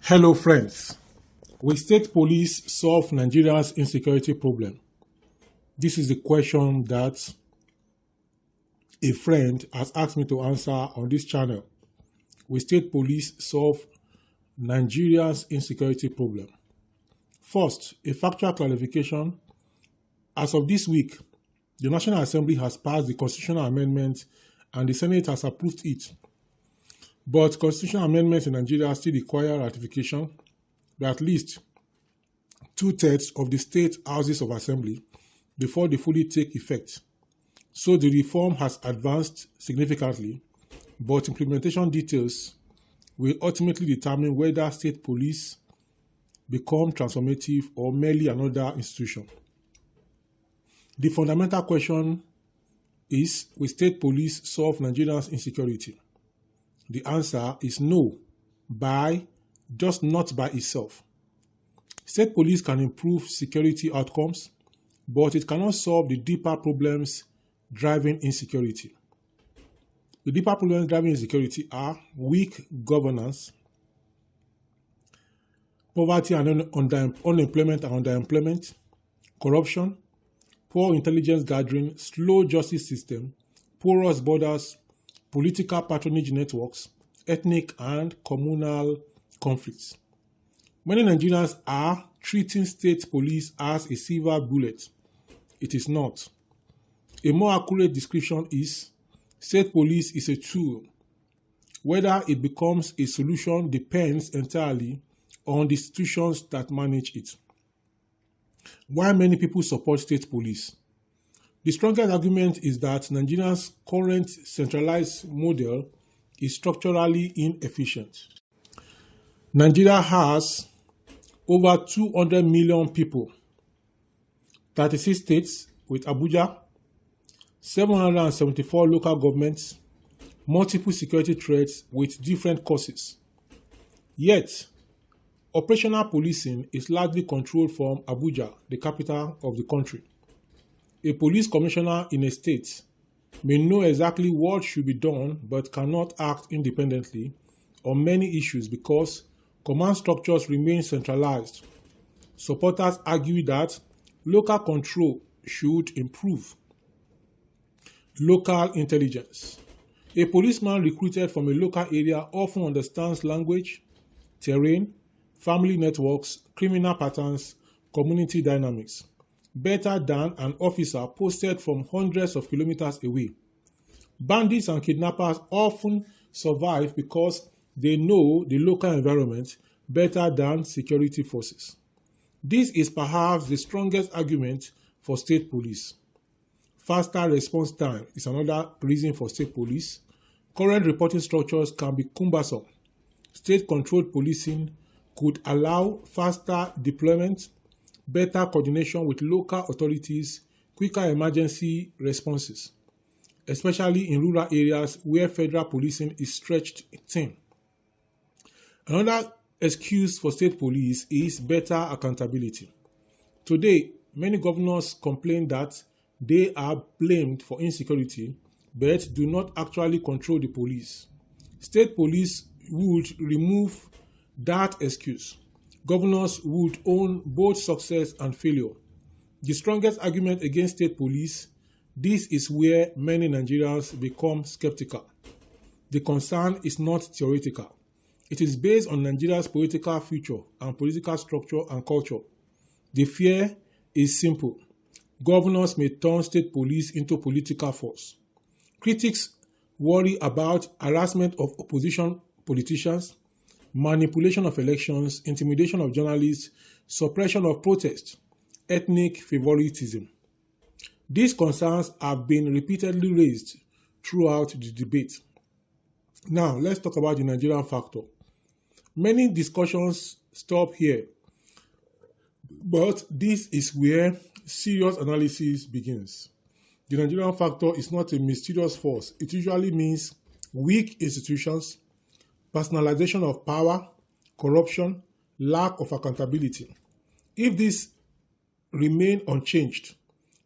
Hello friends, will state police solve Nigeria's insecurity problem? This is the question that a friend has asked me to answer on this channel. Will state police solve Nigeria's insecurity problem? First, a factual clarification. As of this week, the National Assembly has passed the constitutional amendment and the Senate has approved it. But constitutional amendments in Nigeria still require ratification by at least 2/3 of the state houses of assembly before they fully take effect. So the reform has advanced significantly, but implementation details will ultimately determine whether state police become transformative or merely another institution. The fundamental question is, will state police solve Nigeria's insecurity? The answer is no, just not by itself. State police can improve security outcomes, but it cannot solve the deeper problems driving insecurity. The deeper problems driving insecurity are weak governance, poverty and unemployment and underemployment, corruption, poor intelligence gathering, slow justice system, porous borders, political patronage networks, ethnic and communal conflicts. Many Nigerians are treating state police as a silver bullet. It is not. A more accurate description is, state police is a tool. Whether it becomes a solution depends entirely on the institutions that manage it. Why many people support state police? The strongest argument is that Nigeria's current centralized model is structurally inefficient. Nigeria has over 200 million people, 36 states with Abuja, 774 local governments, multiple security threats with different causes. Yet, operational policing is largely controlled from Abuja, the capital of the country. A police commissioner in a state may know exactly what should be done but cannot act independently on many issues because command structures remain centralized. Supporters argue that local control should improve. Local intelligence. A policeman recruited from a local area often understands language, terrain, family networks, criminal patterns, community dynamics better than an officer posted from hundreds of kilometers away. Bandits and kidnappers often survive because they know the local environment better than security forces. This is perhaps the strongest argument for state police. Faster response time is another reason for state police. Current reporting structures can be cumbersome. State-controlled policing could allow faster deployment, better coordination with local authorities, quicker emergency responses, especially in rural areas where federal policing is stretched thin. Another excuse for state police is better accountability. Today, many governors complain that they are blamed for insecurity but do not actually control the police. State police would remove that excuse. Governors would own both success and failure. The strongest argument against state police, this is where many Nigerians become skeptical. The concern is not theoretical. It is based on Nigeria's political future and political structure and culture. The fear is simple. Governors may turn state police into political force. Critics worry about harassment of opposition politicians, manipulation of elections, intimidation of journalists, suppression of protest, ethnic favoritism. These concerns have been repeatedly raised throughout the debate. Now, let's talk about the Nigerian factor. Many discussions stop here, but this is where serious analysis begins. The Nigerian factor is not a mysterious force. It usually means weak institutions, personalization of power, corruption, lack of accountability. If these remain unchanged,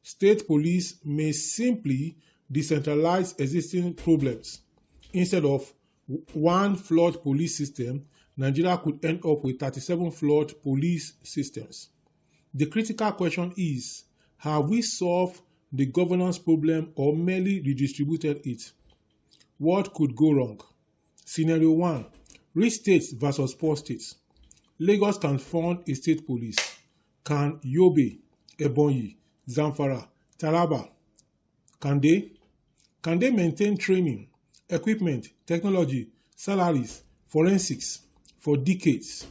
state police may simply decentralize existing problems. Instead of one flawed police system, Nigeria could end up with 37 flawed police systems. The critical question is, have we solved the governance problem or merely redistributed it? What could go wrong? Scenario 1. Rich states versus poor states. Lagos can fund a state police. Can Yobe, Ebonyi, Zamfara, Taraba, can they? Can they maintain training, equipment, technology, salaries, forensics for decades?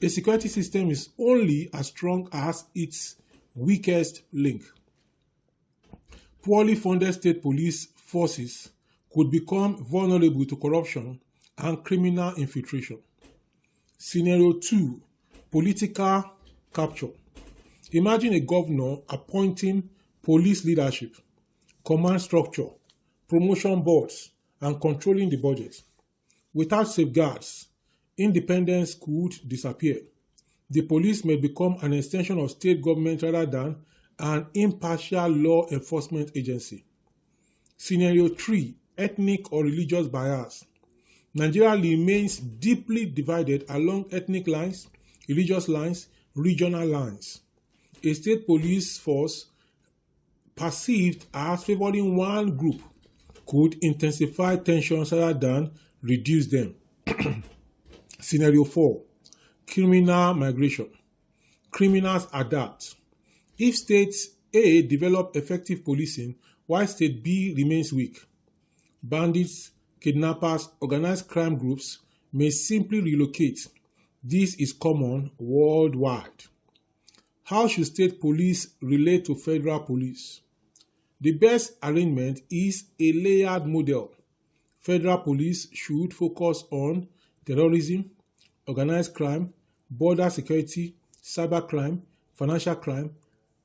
A security system is only as strong as its weakest link. Poorly funded state police forces could become vulnerable to corruption and criminal infiltration. Scenario 2. Political capture. Imagine a governor appointing police leadership, command structure, promotion boards, and controlling the budget. Without safeguards, independence could disappear. The police may become an extension of state government rather than an impartial law enforcement agency. Scenario 3. Ethnic or religious bias. Nigeria remains deeply divided along ethnic lines, religious lines, regional lines. A state police force perceived as favoring one group could intensify tensions rather than reduce them. Scenario 4. Criminal migration. Criminals adapt. If state A develop effective policing while state B remains weak, bandits, kidnappers, organized crime groups may simply relocate. This is common worldwide. How should state police relate to federal police? The best arrangement is a layered model. Federal police should focus on terrorism, organized crime, border security, cybercrime, financial crime,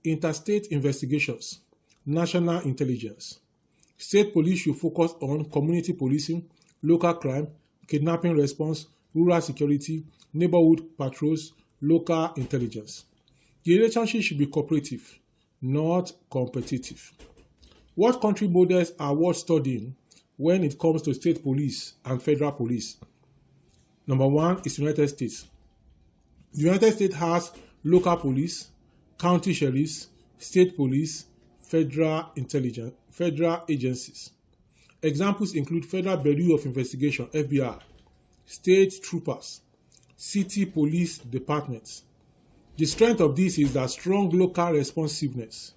interstate investigations, national intelligence. State police should focus on community policing, local crime, kidnapping response, rural security, neighborhood patrols, local intelligence. The relationship should be cooperative, not competitive. What country models are worth studying when it comes to state police and federal police? Number 1 is United States. The United States has local police, county sheriffs, state police, federal intelligence, federal agencies. Examples include Federal Bureau of Investigation, FBI, state troopers, city police departments. The strength of this is that strong local responsiveness.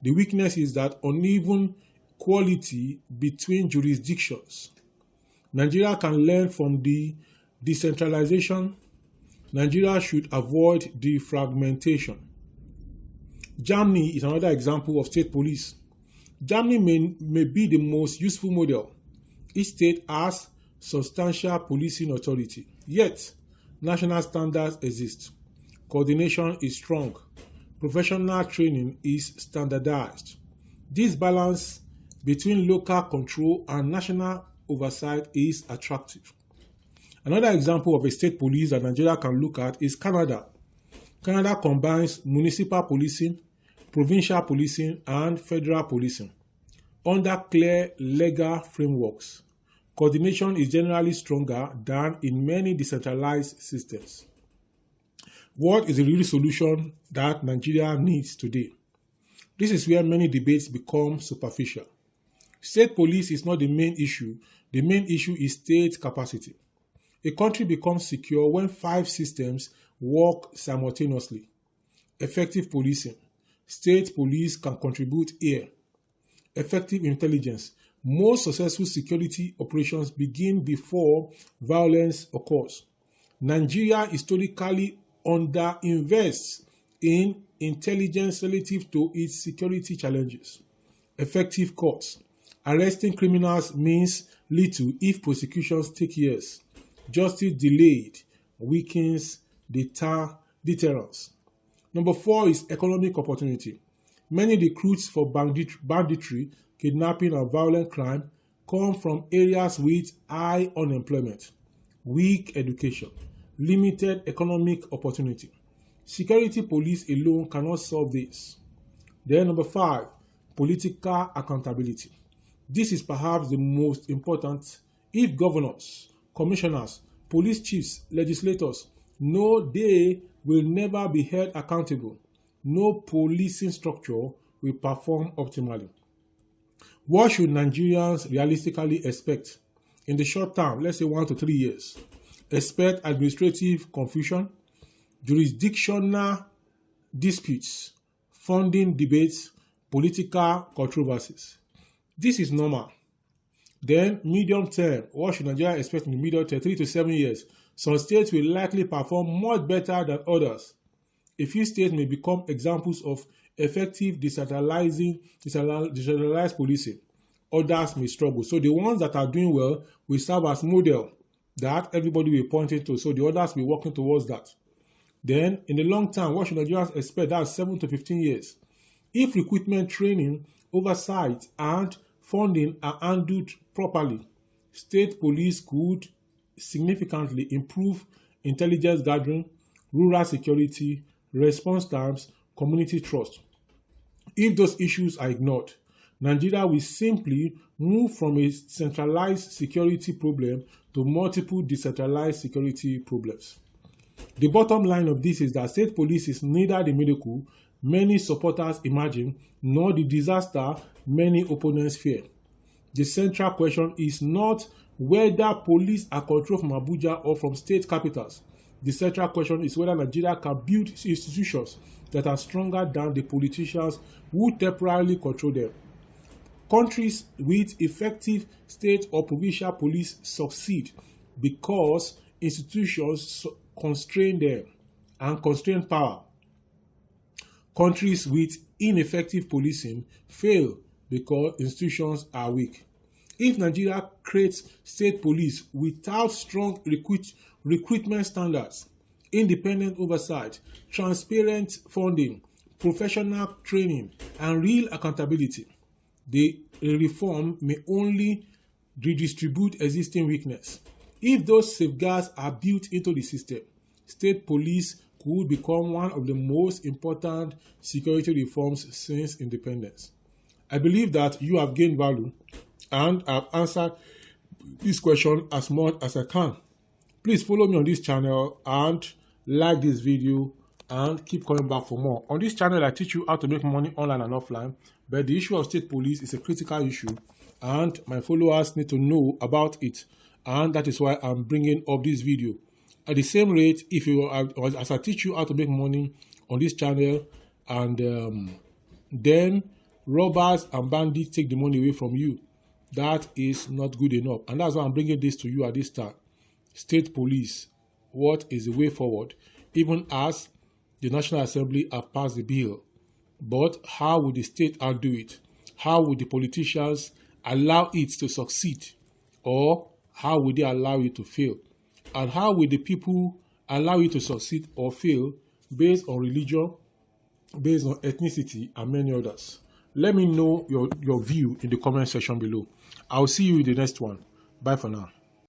The weakness is that uneven quality between jurisdictions. Nigeria can learn from the decentralization. Nigeria should avoid the fragmentation. Germany is another example of state police. Germany may be the most useful model. Each state has substantial policing authority, yet national standards exist. Coordination is strong. Professional training is standardized. This balance between local control and national oversight is attractive. Another example of a state police that Nigeria can look at is Canada. Canada combines municipal policing, provincial policing, and federal policing under clear legal frameworks. Coordination is generally stronger than in many decentralized systems. What is the real solution that Nigeria needs today? This is where many debates become superficial. State police is not the main issue. The main issue is state capacity. A country becomes secure when 5 systems work simultaneously. Effective policing. State police can contribute here. Effective intelligence. Most successful security operations begin before violence occurs. Nigeria historically underinvests in intelligence relative to its security challenges. Effective courts. Arresting criminals means little if prosecutions take years. Justice delayed weakens deterrence. Number 4 is economic opportunity. Many recruits for banditry, kidnapping, and violent crime come from areas with high unemployment, weak education, limited economic opportunity. Security police alone cannot solve this. Then number 5, political accountability. This is perhaps the most important. If governors, commissioners, police chiefs, legislators, no, they will never be held accountable. No policing structure will perform optimally. What should Nigerians realistically expect? In the short term, let's say 1 to 3 years, expect administrative confusion, jurisdictional disputes, funding debates, political controversies. This is normal. Then, medium term, what should Nigeria expect in the medium term? 3 to 7 years. Some states will likely perform much better than others. A few states may become examples of effective decentralized policing. Others may struggle. So the ones that are doing well will serve as model that everybody will point to. So the others will be working towards that. Then, in the long term, what should Nigerians expect? That's 7 to 15 years. If recruitment, training, oversight, and funding are handled properly, state police could significantly improve intelligence gathering, rural security, response times, community trust. If those issues are ignored, Nigeria will simply move from a centralized security problem to multiple decentralized security problems. The bottom line of this is that state police is neither the miracle many supporters imagine nor the disaster many opponents fear. The central question is not whether police are controlled from Abuja or from state capitals. The central question is whether Nigeria can build institutions that are stronger than the politicians who temporarily control them. Countries with effective state or provincial police succeed because institutions constrain them and constrain power. Countries with ineffective policing fail because institutions are weak. If Nigeria creates state police without strong recruitment standards, independent oversight, transparent funding, professional training, and real accountability, the reform may only redistribute existing weakness. If those safeguards are built into the system, state police could become one of the most important security reforms since independence. I believe that you have gained value and I've answered this question as much as I can. Please follow me on this channel and like this video and keep coming back for more. On this channel, I teach you how to make money online and offline, but the issue of state police is a critical issue and my followers need to know about it, and that is why I'm bringing up this video. At the same rate, if you as I teach you how to make money on this channel and then robbers and bandits take the money away from you, that is not good enough. And that's why I'm bringing this to you at this time. State police, what is the way forward? Even as the National Assembly have passed the bill, but how will the state undo it? How will the politicians allow it to succeed? Or how will they allow it to fail? And how will the people allow it to succeed or fail based on religion, based on ethnicity, and many others? Let me know your view in the comment section below. I'll see you in the next one. Bye for now.